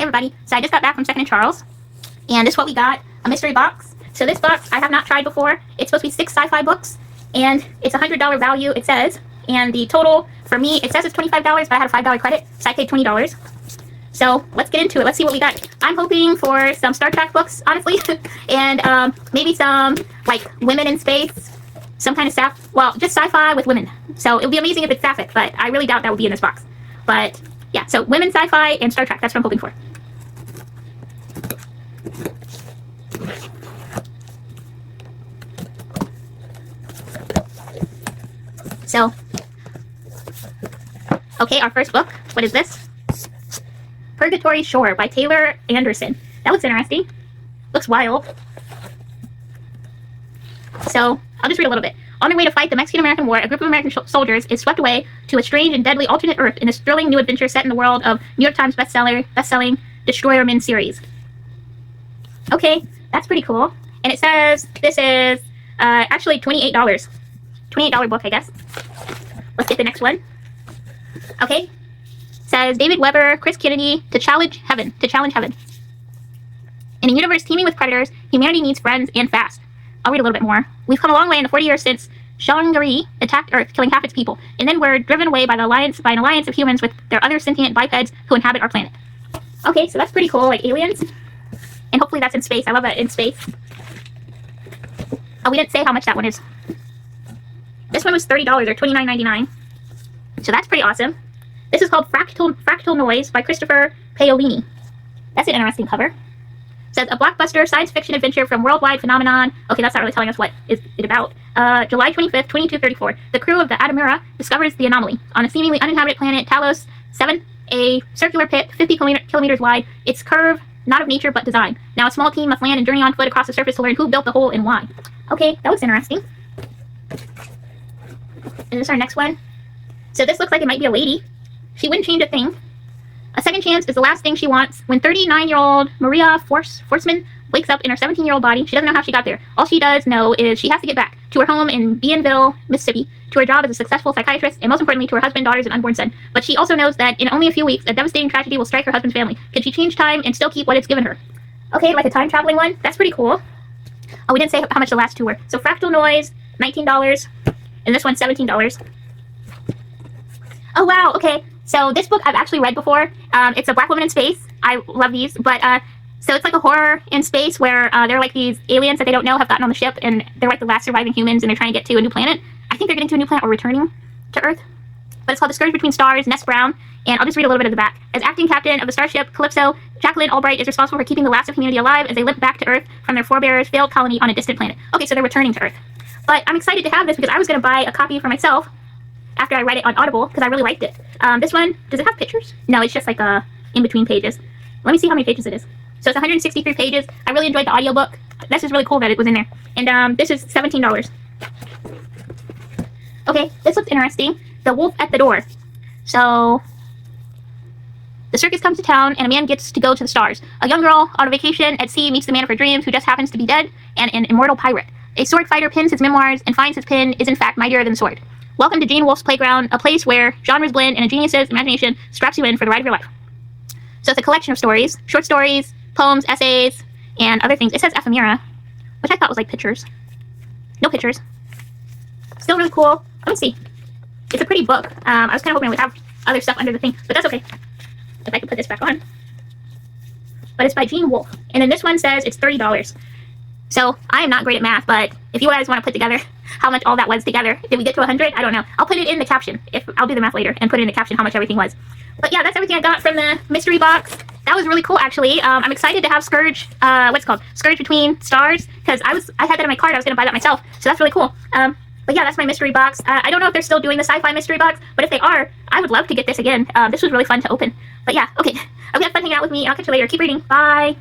Hey everybody, so I just got back from 2nd and Charles, and this is what we got, a mystery box. So this box I have not tried before. It's supposed to be 6 sci-fi books, and it's $100 value, it says, and the total for me, it says it's $25, but I had a $5 credit, so I paid $20. So let's get into it, let's see what we got. I'm hoping for some Star Trek books, honestly, and maybe some, like, women in space, some kind of just sci-fi with women. So it would be amazing if it's sapphic, but I really doubt that would be in this box. But yeah, so women, sci-fi, and Star Trek, that's what I'm hoping for. So, okay, our first book, what is this? Purgatory Shore by Taylor Anderson. That looks interesting. Looks wild. So, I'll just read a little bit. On their way to fight the Mexican-American War, a group of American soldiers is swept away to a strange and deadly alternate Earth in this thrilling new adventure set in the world of New York Times best-selling Destroyer-Men series. Okay, that's pretty cool. And it says this is actually $28. $28 book, I guess. Let's get the next one. Okay. Says David Weber, Chris Kennedy, To Challenge Heaven. In a universe teeming with predators, humanity needs friends and fast. I'll read a little bit more. We've come a long way in the 40 years since Shangri attacked Earth, killing half its people, and then we're driven away by an alliance of humans with their other sentient bipeds who inhabit our planet. Okay, so that's pretty cool, like aliens. And hopefully that's in space. I love that in space. Oh, we didn't say how much that one is. This one was $30 or $29.99. So that's pretty awesome. This is called Fractal Noise by Christopher Paolini. That's an interesting cover. It says a blockbuster science fiction adventure from worldwide phenomenon. Okay, that's not really telling us what is it about. July 25th, 2234. The crew of the Adamura discovers the anomaly. On a seemingly uninhabited planet, Talos 7, a circular pit 50 kilometers wide. Its curve, not of nature, but design. Now a small team must land and journey on foot across the surface to learn who built the hole and why. Okay, that looks interesting. And this is our next one. So this looks like it might be a lady. She wouldn't change a thing. A second chance is the last thing she wants. When 39-year-old Maria Forsman wakes up in her 17-year-old body, she doesn't know how she got there. All she does know is she has to get back to her home in Bienville, Mississippi, to her job as a successful psychiatrist, and most importantly, to her husband, daughters, and unborn son. But she also knows that in only a few weeks, a devastating tragedy will strike her husband's family. Can she change time and still keep what it's given her? Okay, like a time-traveling one. That's pretty cool. Oh, we didn't say how much the last two were. So Fractal Noise, $19, and this one's $17. Oh, wow, okay. So this book I've actually read before. It's a Black Woman in Space. I love these, but so it's like a horror in space where they're like these aliens that they don't know have gotten on the ship, and they're like the last surviving humans, and they're trying to get to a new planet. I think they're getting to a new planet or returning to Earth. But it's called The Scourge Between Stars, Ness Brown, and I'll just read a little bit of the back. As acting captain of the starship Calypso, Jacqueline Albright is responsible for keeping the last of humanity alive as they limp back to Earth from their forebears' failed colony on a distant planet. Okay, so they're returning to Earth. But I'm excited to have this because I was going to buy a copy for myself after I read it on Audible because I really liked it. This one, does it have pictures? No, it's just like in between pages. Let me see how many pages it is. So it's 163 pages. I really enjoyed the audiobook. This is really cool that it was in there. And this is $17. Okay, this looks interesting. The Wolf at the Door. So the circus comes to town and a man gets to go to the stars. A young girl on a vacation at sea meets the man of her dreams who just happens to be dead and an immortal pirate. A sword fighter pins his memoirs and finds his pen is in fact mightier than the sword. Welcome to Jane Wolfe's Playground, a place where genres blend and a genius's imagination straps you in for the ride of your life. So it's a collection of stories, short stories, poems, essays, and other things. It says ephemera, which I thought was like pictures. No pictures. Still really cool. Let me see. It's a pretty book. I was kind of hoping it would have other stuff under the thing, but that's okay. If I could put this back on. But it's by Jane Wolfe. And then this one says it's $30. So I am not great at math, but if you guys want to put together how much all that was together, did we get to 100? I don't know. I'll put it in the caption. I'll do the math later and put it in the caption how much everything was. But yeah, that's everything I got from the mystery box. That was really cool, actually. I'm excited to have Scourge, what's it called? Scourge Between Stars, because I had that in my cart. I was going to buy that myself, so that's really cool. But yeah, that's my mystery box. I don't know if they're still doing the sci-fi mystery box, but if they are, I would love to get this again. This was really fun to open. But yeah, okay. I hope you had fun hanging out with me. I'll catch you later. Keep reading. Bye.